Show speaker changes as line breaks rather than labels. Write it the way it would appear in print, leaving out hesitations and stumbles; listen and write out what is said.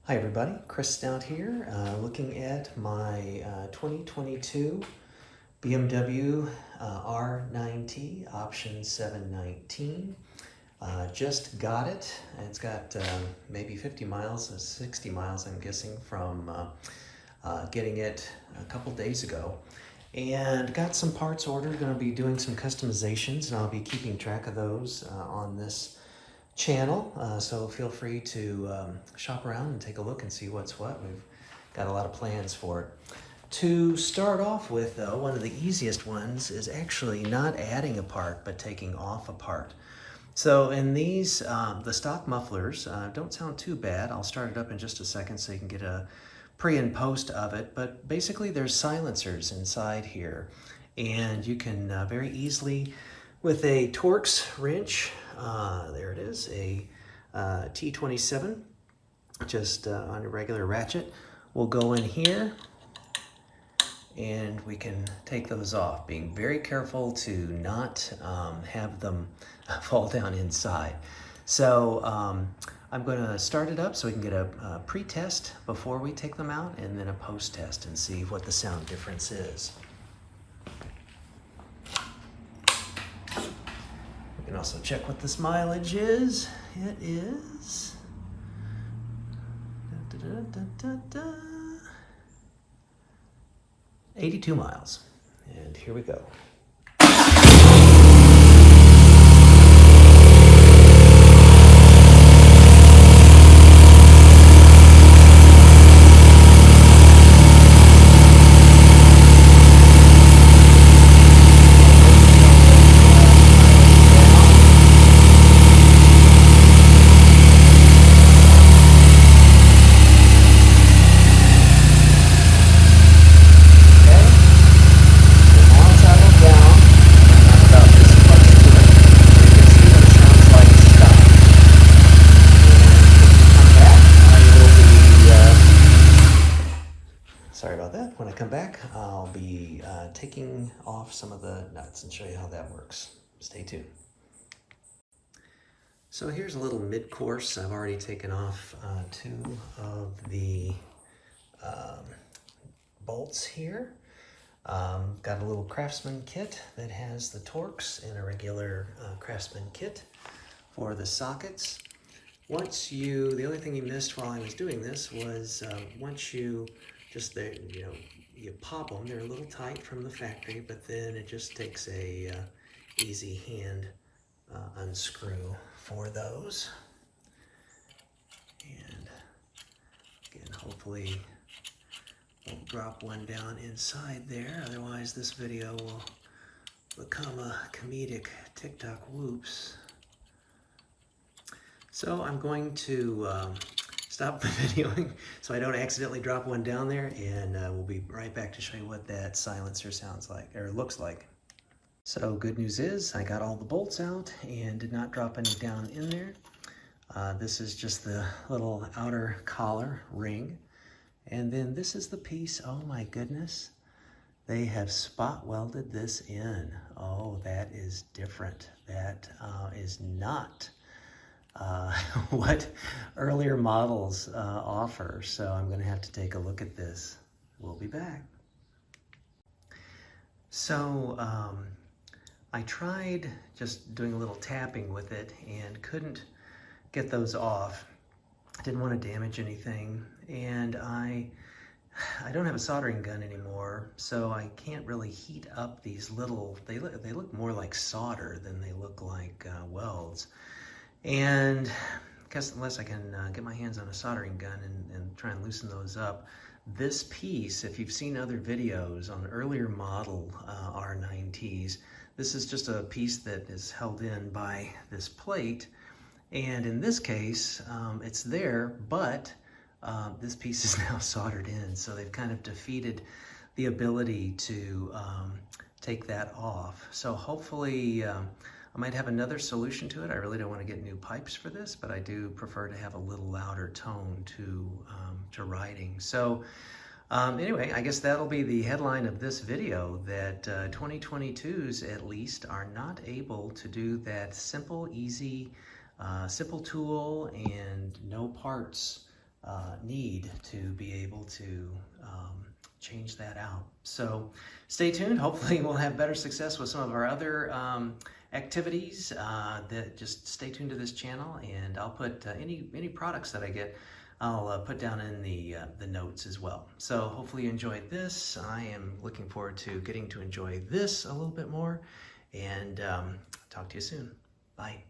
Hi everybody, Chris Stout here, looking at my 2022 BMW RnineT option 719. Just got it. It's got maybe 50 miles, 60 miles I'm guessing from getting it a couple days ago. And got some parts ordered, going to be doing some customizations, and I'll be keeping track of those on this channel, so feel free to shop around and take a look and see what's what. We've got a lot of plans for it. To start off with, though, one of the easiest ones is actually not adding a part but taking off a part. So in these, the stock mufflers don't sound too bad. I'll start it up in just a second so you can get a pre and post of it, but basically there's silencers inside here, and you can very easily, with a Torx wrench, there it is, a T27, just on a regular ratchet. We'll go in here and we can take those off, being very careful to not have them fall down inside. So I'm going to start it up so we can get a pre-test before we take them out, and then a post-test and see what the sound difference is. You can also check what this mileage is. It is 82 miles. And here we go. Sorry about that. When I come back, I'll be taking off some of the nuts and show you how that works. Stay tuned. So here's a little mid-course. I've already taken off two of the bolts here. Got a little Craftsman kit that has the Torx and a regular Craftsman kit for the sockets. The only thing you missed while I was doing this was once you you pop them. They're a little tight from the factory, but then it just takes a easy hand unscrew for those. And again, hopefully won't drop one down inside there. Otherwise, this video will become a comedic TikTok whoops. So I'm going to stop the videoing so I don't accidentally drop one down there, and we'll be right back to show you what that silencer sounds like, or looks like. So good news is I got all the bolts out and did not drop any down in there. This is just the little outer collar ring. And then this is the piece. Oh my goodness. They have spot welded this in. Oh, that is different. That is not what earlier models offer. So I'm going to have to take a look at this. We'll be back. So I tried just doing a little tapping with it and couldn't get those off. I didn't want to damage anything, and I don't have a soldering gun anymore, so I can't really heat up these little, they look more like solder than they look like welds. And I guess unless I can get my hands on a soldering gun and try and loosen those up, this piece, if you've seen other videos on earlier model RnineTs, this is just a piece that is held in by this plate. And in this case, it's there, but this piece is now soldered in. So they've kind of defeated the ability to take that off. So hopefully, I might have another solution to it. I really don't want to get new pipes for this, but I do prefer to have a little louder tone to riding. So anyway, I guess that'll be the headline of this video, that 2022s at least are not able to do that simple, easy, simple tool and no parts need to be able to change that out. So stay tuned. Hopefully we'll have better success with some of our other activities. That just stay tuned to this channel, and I'll put any products that I get, I'll put down in the notes as well. So hopefully you enjoyed this. I am looking forward to getting to enjoy this a little bit more, and talk to you soon. Bye.